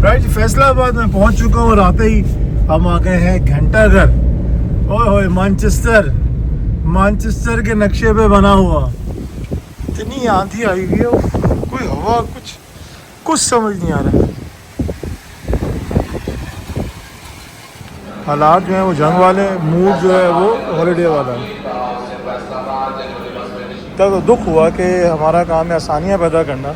Right, Faisalabad में पहुंच चुका हूँ और आते ही हम आ गए हैं घंटाघर। ओए होए, मैनचेस्टर के नक्शे पे बना हुआ। इतनी आंधी आई हुई है, कोई हवा कुछ समझ नहीं आ रहा। हालात जो है वो जंग वाले, मूड जो है वो हॉलीडे वाला है। तब दुख हुआ कि हमारा काम है आसानियाँ पैदा करना,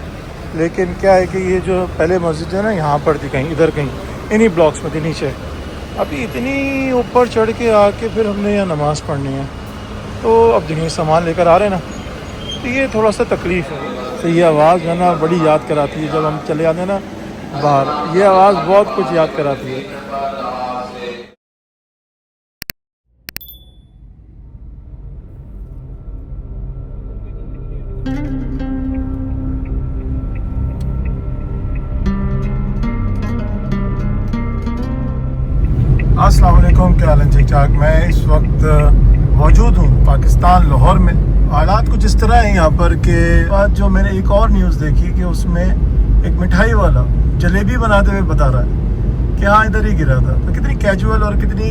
लेकिन क्या है कि ये जो पहले मस्जिद है ना, यहाँ पर थी कहीं इधर कहीं इन्हीं ब्लॉक्स में थी नीचे, अभी इतनी ऊपर चढ़ के आके फिर हमने यहाँ नमाज़ पढ़नी है। तो अब देखिए सामान लेकर आ रहे हैं ना, तो ये थोड़ा सा तकलीफ़ है। तो ये आवाज़ जो है ना बड़ी याद कराती है जब हम चले आते हैं ना बाहर, ये आवाज़ बहुत कुछ याद कराती है। अस्सलाम वालेकुम, क्या हाल है? ठीक ठाक। मैं इस वक्त मौजूद हूँ पाकिस्तान लाहौर में। हालात कुछ इस तरह है यहाँ पर कि आज जो मैंने एक और न्यूज़ देखी कि उसमें एक मिठाई वाला जलेबी बनाते हुए बता रहा है कि हाँ इधर ही गिरा था। तो कितनी कैजुअल और कितनी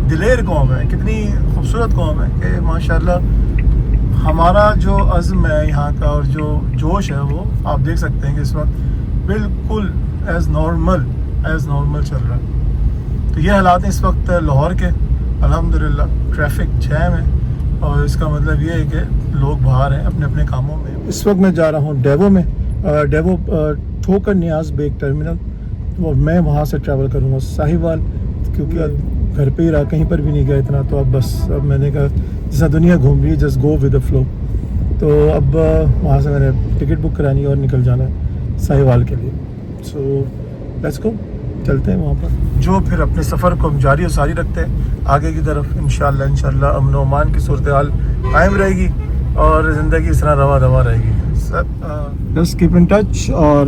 दिलेर कौम है, कितनी खूबसूरत कौम है कि माशाल्लाह हमारा जो अज़्म है यहाँ का और जो जोश है वो आप देख सकते हैं कि इस वक्त बिल्कुल एज़ नॉर्मल चल रहा है। तो ये हालात हैं इस वक्त लाहौर के। अल्हम्दुलिल्लाह ट्रैफिक जैम है और इसका मतलब ये है कि लोग बाहर हैं अपने अपने कामों में। इस वक्त मैं जा रहा हूँ डेवो में, डेवो ठोकर नियाज बेग टर्मिनल, और मैं वहाँ से ट्रैवल करूँगा साहिवाल, क्योंकि घर पे ही रहा, कहीं पर भी नहीं गया इतना। तो अब मैंने कहा जैसा दुनिया घूम रही है, just go with the flow. तो अब वहाँ से मैंने टिकट बुक करानी है और निकल जाना है साहिवाल के लिए। सो लेट्स गो, चलते हैं वहाँ पर, जो फिर अपने सफ़र को हम जारी और सारी रखते हैं आगे की तरफ। इंशाल्लाह अमन व अमान की सूरत हाल कायम रहेगी और ज़िंदगी इस तरह रवा दवा रहेगी। सब जस्ट कीप इन टच और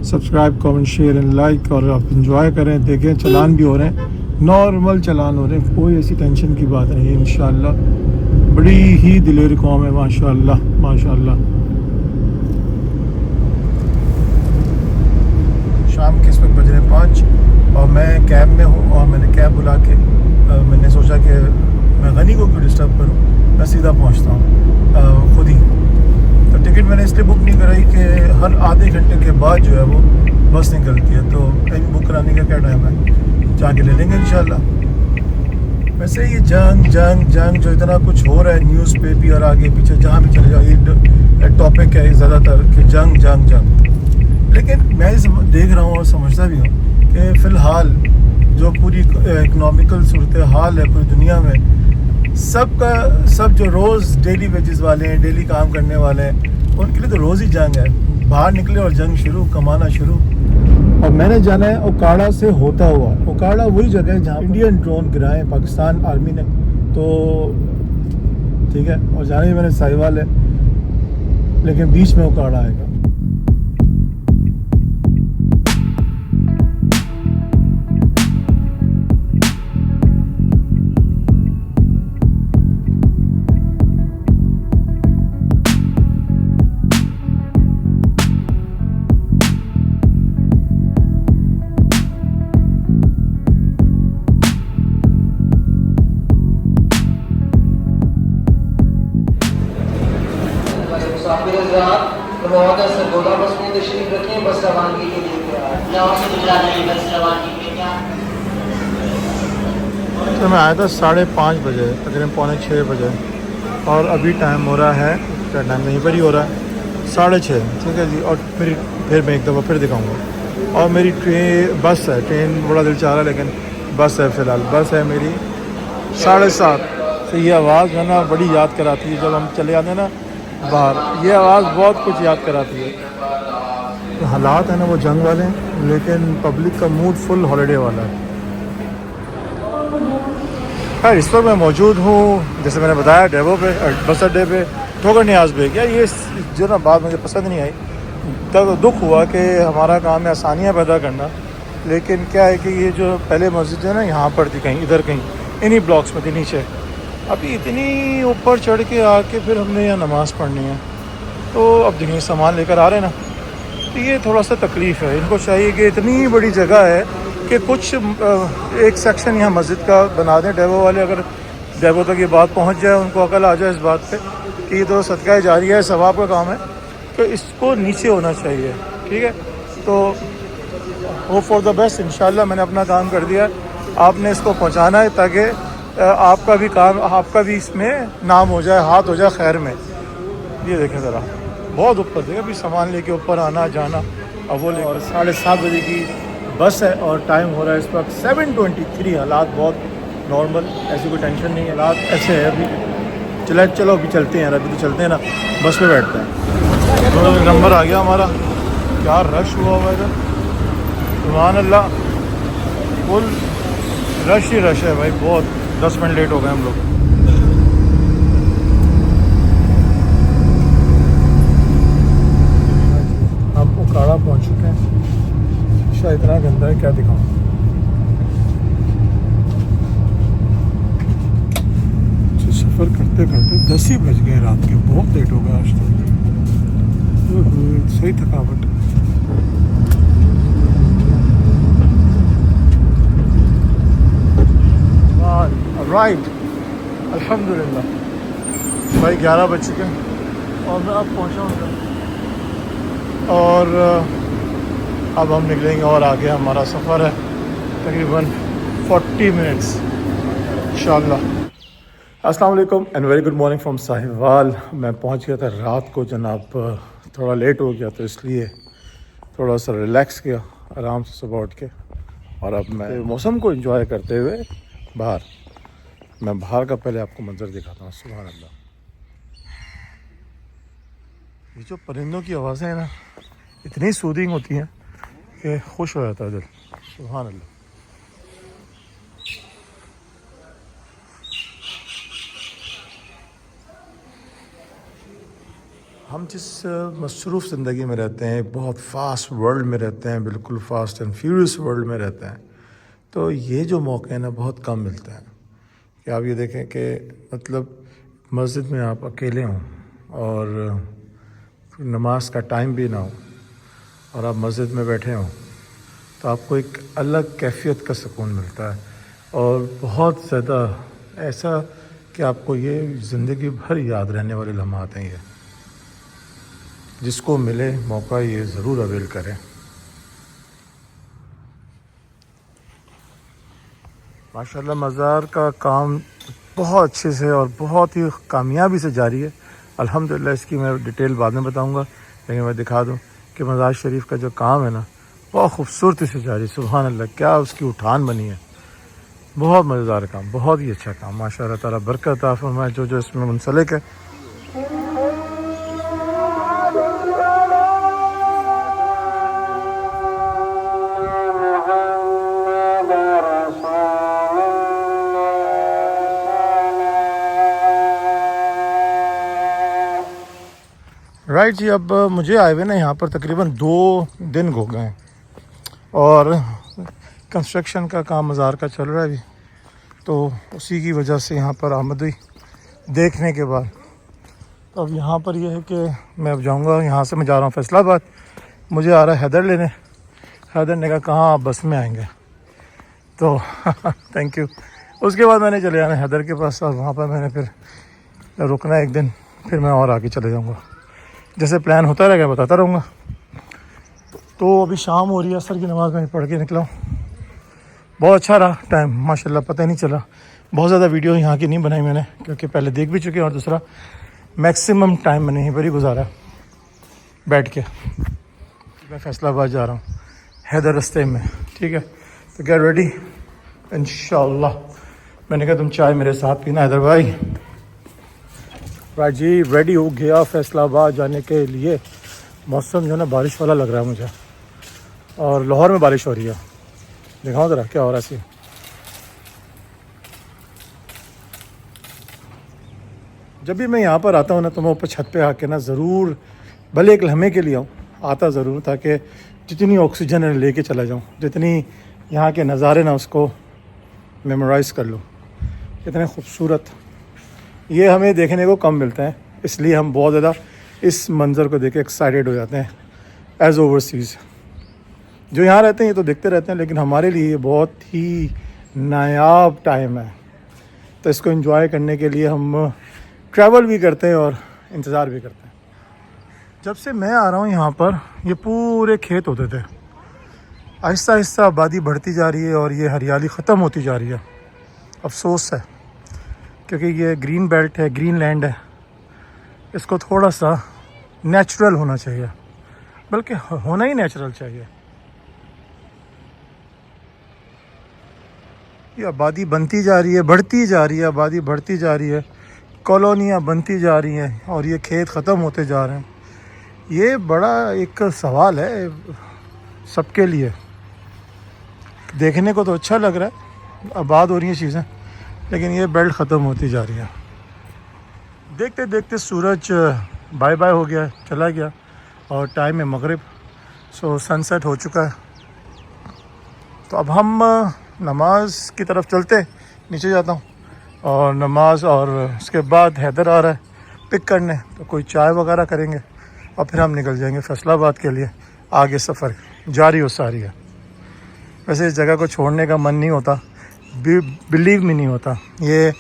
subscribe, comment, share and like, और आप इंजॉय करें। देखें चलान भी हो रहे हैं, नॉर्मल चलान हो रहे हैं, कोई ऐसी टेंशन की बात नहीं है। इंशाल्लाह बड़ी ही दिलेर कौम है, माशाल्लाह। शाम के इस वक्त बज रहे 5 और मैं कैब में हूँ और मैंने कैब बुला के मैंने सोचा कि मैं गनी को क्यों डिस्टर्ब करूँ, मैं सीधा पहुँचता हूँ खुद ही। तो टिकट मैंने इसलिए बुक नहीं कराई कि हर आधे घंटे के बाद जो है वो बस निकलती है, तो इन बुक कराने का क्या टाइम है, जाके ले लेंगे इंशाल्लाह। वैसे ये जंग जो इतना कुछ हो रहा है न्यूज़ पे भी और आगे पीछे जहाँ भी चले जाओ, ये टॉपिक है ज़्यादातर कि जंग। लेकिन मैं देख रहा हूँ और समझता भी हूँ कि फ़िलहाल जो पूरी इकनॉमिकल सूरत हाल है पूरी दुनिया में, सब जो रोज़ डेली वेजेस वाले हैं, डेली काम करने वाले हैं, उनके लिए तो रोज़ ही जंग है। बाहर निकले और जंग शुरू, कमाना शुरू। और मैंने जाना है ओकाड़ा से होता हुआ। ओकाड़ा वही जगह है जहाँ इंडियन ड्रोन गिराए पाकिस्तान आर्मी ने, तो ठीक है। और जाने मैंने साहिवाल है, लेकिन बीच में ओकाड़ा आएगा। तो मैं आया था 5:30 बजे, तकरीबन 5:45 बजे, और अभी टाइम हो रहा है, क्या टाइम यहीं पर ही हो रहा है, 6:30। ठीक है जी। और फिर मैं एक दफ़ा फिर दिखाऊंगा। और मेरी बस है, ट्रेन बड़ा दिल चाह रहा है लेकिन बस है, फ़िलहाल बस है मेरी 7:30। तो ये आवाज़ है ना बड़ी याद कराती है जब हम चले आते हैं ना बाहर, ये आवाज़ बहुत कुछ याद कराती है। तो हालात है ना वो जंग वाले हैं, लेकिन पब्लिक का मूड फुल हॉलीडे वाला है। खैर इस वक्त मैं मौजूद हूँ, जैसे मैंने बताया, डेवो पे, बस अड्डे पे, ठोकर नियाज बेग। यार ये जो ना बात मुझे पसंद नहीं आई। तब दुख हुआ कि हमारा काम है आसानियाँ पैदा करना, लेकिन क्या है कि ये जो पहले मस्जिद है ना, यहाँ पर थी कहीं इधर कहीं इन्हीं ब्लॉक्स में थी नीचे, अभी इतनी ऊपर चढ़ के आके फिर हमने यहाँ नमाज़ पढ़नी है। तो अब देखिए सामान लेकर आ रहे हैं ना, तो ये थोड़ा सा तकलीफ़ है। इनको चाहिए कि इतनी बड़ी जगह है कि कुछ एक सेक्शन यहाँ मस्जिद का बना दें। डेवो वाले अगर डेवो तक ये बात पहुँच जाए, उनको अकल आ जाए इस बात पे कि ये तो सदका जारिया है, सवाब का काम है, तो इसको नीचे होना चाहिए। ठीक है, तो होप फॉर द बेस्ट। इंशाल्लाह मैंने अपना काम कर दिया, आपने इसको पहुँचाना है ताकि आपका भी काम, आपका भी इसमें नाम हो जाए, हाथ हो जाए खैर में। ये देखें ज़रा, बहुत ऊपर देखिए, अभी सामान लेके ऊपर आना जाना। अब वो और 7:30 बजे की बस है और टाइम हो रहा है इस वक्त 7:23। हालात बहुत नॉर्मल, ऐसी कोई टेंशन नहीं, हालात ऐसे है अभी। चलो अभी चलते हैं यार, अभी तो चलते हैं ना, बस पे बैठते हैं। तो नंबर आ गया हमारा, क्या रश हुआ हुआ इधर, सुभान अल्लाह, फुल रश ही रश है भाई, बहुत। 10 मिनट लेट हो गए हम लोग। हम उकाड़ा पहुंच चुके हैं। शायद इतना गंदा है, क्या दिखाऊं। सफ़र करते करते 10 ही बज गए रात के, बहुत लेट हो गया आज तो। सही थकावट। राइट, अल्हम्दुलिल्लाह भाई 11 बज चुके हैं और मैं अब पहुंचा हूँ। और अब हम निकलेंगे और आगे हमारा सफ़र है तकरीबन 40 मिनट्स इंशाल्लाह। अस्सलाम वालेकुम and very good morning from Sahiwal. मैं पहुंच गया था रात को जनाब, थोड़ा लेट हो गया तो इसलिए थोड़ा सा रिलैक्स किया, आराम से सुबह उठ के। और अब मैं मौसम को एंजॉय करते हुए बाहर, मैं बाहर का पहले आपको मंजर दिखाता हूँ। सुभान अल्लाह, ये जो परिंदों की आवाज़ें हैं ना, इतनी सूदिंग होती हैं कि खुश हो जाता है दिल। सुभान अल्लाह। हम जिस मसरूफ़ ज़िंदगी में रहते हैं, बहुत फास्ट वर्ल्ड में रहते हैं, बिल्कुल फास्ट एंड फ्यूरियस वर्ल्ड में रहते हैं, तो ये जो मौके हैं ना बहुत कम मिलते हैं। कि आप ये देखें कि मतलब मस्जिद में आप अकेले हों और नमाज का टाइम भी ना हो और आप मस्जिद में बैठे हों, तो आपको एक अलग कैफियत का सुकून मिलता है और बहुत ज़्यादा ऐसा कि आपको ये ज़िंदगी भर याद रहने वाले लम्हात हैं। ये जिसको मिले मौका ये ज़रूर अवेल करें। माशाल्लाह मज़ार का काम बहुत अच्छे से और बहुत ही कामयाबी से जारी है अल्हम्दुलिल्लाह। इसकी मैं डिटेल बाद में बताऊंगा, लेकिन मैं दिखा दूं कि मज़ार शरीफ का जो काम है ना, बहुत खूबसूरती से जारी। सुभान अल्लाह, क्या उसकी उठान बनी है, बहुत मज़ेदार काम, बहुत ही अच्छा काम। माशाअल्लाह ताला बरकत अता फरमाए जो जो इसमें मुंसलिक है। राइट जी, अब मुझे आए हुए ना यहाँ पर तकरीबन 2 दिन हो गए हैं और कंस्ट्रक्शन का काम मज़ार का चल रहा है अभी, तो उसी की वजह से यहाँ पर आमद हुई देखने के बाद। तो अब यहाँ पर यह है कि मैं अब जाऊँगा, यहाँ से मैं जा रहा हूँ फैसलाबाद, मुझे आ रहा है हैदर लेने। हैदर ने कहा कहाँ आप बस में आएंगे, तो थैंक यू। उसके बाद मैंने चले जाना हैदर के पास और वहाँ पर मैंने फिर रुकना एक दिन, फिर मैं और आगे चले जाऊँगा। जैसे प्लान होता रहेगा बताता रहूँगा। तो अभी शाम हो रही है, असर की नमाज़ में पढ़ के निकला हूँ। बहुत अच्छा रहा टाइम माशाल्लाह, पता ही नहीं चला। बहुत ज़्यादा वीडियो यहाँ की नहीं बनाई मैंने, क्योंकि पहले देख भी चुके हैं और दूसरा मैक्सिमम टाइम मैंने यहीं पर ही गुजारा बैठ के। मैं फैसलाबाद जा रहा हूँ, हैदर रास्ते में, ठीक है। तो गेट रेडी इंशाल्लाह। मैंने कहा तुम चाय मेरे साथ पीना हैदर भाई। राजी रेडी हो गया फैसलाबाद जाने के लिए। मौसम जो है ना बारिश वाला लग रहा है मुझे, और लाहौर में बारिश हो रही है। दिखाओ ज़रा क्या हो रहा है सी। जब भी मैं यहाँ पर आता हूँ ना, तो मैं ऊपर छत पे आके ना ज़रूर, भले एक लम्हे के लिए आऊँ, आता ज़रूर, ताकि जितनी ऑक्सीजन है लेके चला जाऊँ, जितनी यहाँ के नज़ारे ना उसको मेमोराइज़ कर लूँ। इतने खूबसूरत ये हमें देखने को कम मिलते हैं, इसलिए हम बहुत ज़्यादा इस मंज़र को देख के एक्साइटेड हो जाते हैं एज ओवरसीज़। जो यहाँ रहते हैं ये तो देखते रहते हैं, लेकिन हमारे लिए ये बहुत ही नायाब टाइम है। तो इसको एंजॉय करने के लिए हम ट्रैवल भी करते हैं और इंतज़ार भी करते हैं। जब से मैं आ रहा हूँ यहाँ पर, ये पूरे खेत होते थे। आहिस्ता आहिस्ता आबादी बढ़ती जा रही है और ये हरियाली ख़त्म होती जा रही है। अफसोस है, क्योंकि ये ग्रीन बेल्ट है, ग्रीन लैंड है, इसको थोड़ा सा नेचुरल होना चाहिए, बल्कि होना ही नेचुरल चाहिए। ये आबादी बनती जा रही है, बढ़ती जा रही है, आबादी बढ़ती जा रही है, कॉलोनियाँ बनती जा रही हैं और ये खेत ख़त्म होते जा रहे हैं। ये बड़ा एक सवाल है सबके लिए। देखने को तो अच्छा लग रहा है, आबाद हो रही हैं चीज़ें, लेकिन ये बेल्ट ख़त्म होती जा रही है। देखते देखते सूरज बाय बाय हो गया, चला गया और टाइम है मगरिब। सो सनसेट हो चुका है। तो अब हम नमाज की तरफ चलते। नीचे जाता हूँ और नमाज, और उसके बाद हैदर आ रहा है पिक करने, तो कोई चाय वगैरह करेंगे और फिर हम निकल जाएंगे फैसलाबाद के लिए। आगे सफ़र जारी हो सारी है। वैसे इस जगह को छोड़ने का मन नहीं होता, बिलीव में नहीं होता। ये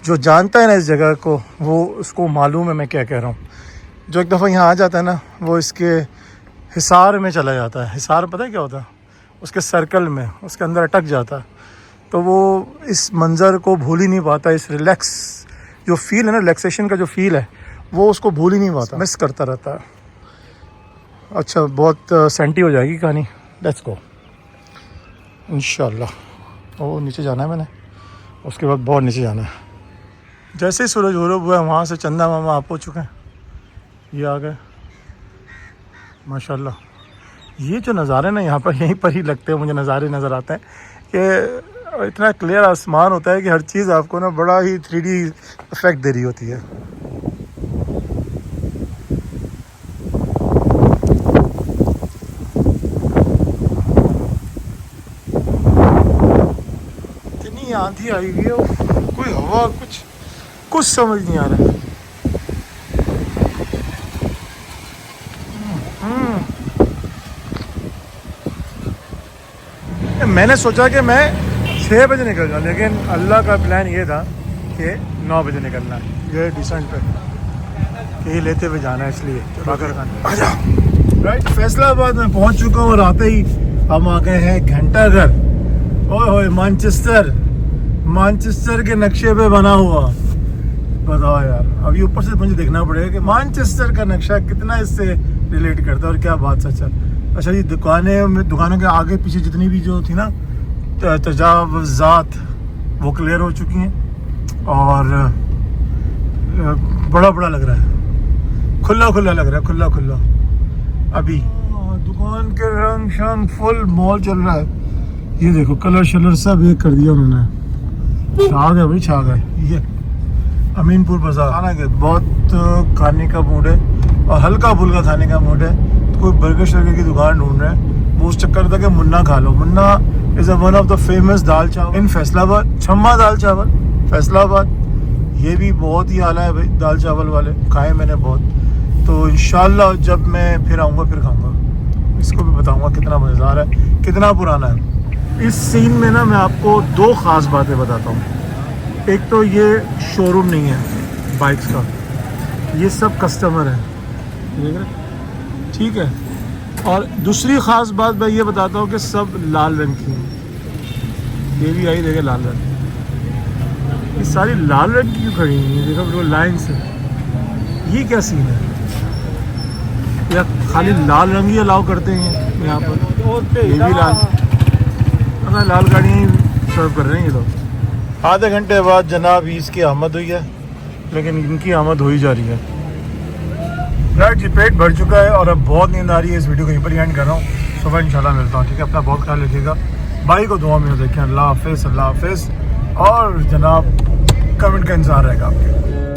जो जानता है ना इस जगह को, वो उसको मालूम है मैं क्या कह रहा हूँ। जो एक दफ़ा यहाँ आ जाता है ना, वो इसके हिसार में चला जाता है। हिसार पता है क्या होता है? उसके सर्कल में, उसके अंदर अटक जाता है। तो वो इस मंज़र को भूल ही नहीं पाता। इस रिलैक्स जो फील है ना, रिलैक्सेशन का जो फील है, वो उसको भूल ही नहीं पाता, मिस करता रहता है। अच्छा, बहुत सेंटी हो जाएगी कहानी। लेट्स गो इंशाल्लाह। ओ नीचे जाना है मैंने, उसके बाद बहुत नीचे जाना है। जैसे ही सूरज गुरूब हुआ है, वहाँ से चंदा मामा आप हो चुके हैं। ये आ गए माशाल्लाह। ये जो नज़ारे ना यहाँ पर, यहीं पर ही लगते हैं मुझे, नज़ारे नज़र आते हैं कि इतना क्लियर आसमान होता है कि हर चीज़ आपको ना बड़ा ही 3D इफेक्ट दे रही होती है। इतनी आंधी आई हुई है, कोई हवा, कुछ समझ नहीं आ रहा है। मैंने सोचा कि मैं 6 बजे निकल जाऊँ, लेकिन अल्लाह का प्लान ये था कि 9 बजे निकलना है। ये डिसेंट पे यही लेते हुए जाना है, इसलिए बाकर खान राइट। फैसलाबाद में पहुंच चुका हूँ और आते ही हम आ गए हैं घंटाघर। ओए मानचेस्टर के नक्शे पे बना हुआ। बताओ यार, अभी ऊपर से मुझे देखना पड़ेगा कि मानचेस्टर का नक्शा कितना इससे रिलेट करता है और क्या बात सच है। अच्छा जी, दुकानों के आगे पीछे जितनी भी जो थी ना तजावज़ात, वो क्लियर हो चुकी हैं और बड़ा लग रहा है, खुला लग रहा है, खुला। अभी दुकान के रंग शंग फुल मॉल चल रहा है। ये देखो कलर शलर सब एक कर दिया उन्होंने। छा गए भाई, छा गए। ये अमीनपुर बाजार खाना के बहुत खाने का मूड है और हल्का फुल्का खाने का मूड है। कोई बर्गर शर्गर की दुकान ढूंढ रहे हैं, वो उस चक्कर था कि मुन्ना खा लो। Munna is one of the famous dal chawal in Faisalabad. छम्मा दाल चावल फैसलाबाद, ये भी बहुत ही आला है भाई, दाल चावल वाले खाए मैंने बहुत। तो इंशाल्लाह जब मैं फिर आऊँगा फिर खाऊँगा, इसको भी बताऊँगा कितना मज़ेदार है, कितना पुराना है। इस सीन में ना मैं आपको 2 ख़ास बातें बताता हूँ। एक तो ये शोरूम नहीं है बाइक्स का, ये सब कस्टमर है, देख रहे, ठीक है। और दूसरी ख़ास बात मैं ये बताता हूँ कि सब लाल रंग की हैं। ये भी आई देखे लाल रंग, ये सारी लाल रंग की क्यों खड़ी हैं? देखो वो लाइन से, ये क्या सीन है? या खाली लाल रंग ही अलाउ करते हैं यहाँ पर? ये भी लाल गाड़ियाँ ही सर्व कर रहे हैं ये लोग। आधे घंटे बाद जनाब इसकी आमद हुई है, लेकिन इनकी आमद हो ही जा रही है। राइट जी, पेट भर चुका है और अब बहुत नींद आ रही है। इस वीडियो को यहीं पर एंड कर रहा हूँ। सुबह इंशाल्लाह मिलता हूँ, ठीक है। अपना बहुत ख्याल रखिएगा, भाई को दुआ में देखें। अल्लाह हाफिज़। और जनाब कमेंट का इंतज़ार रहेगा आपके।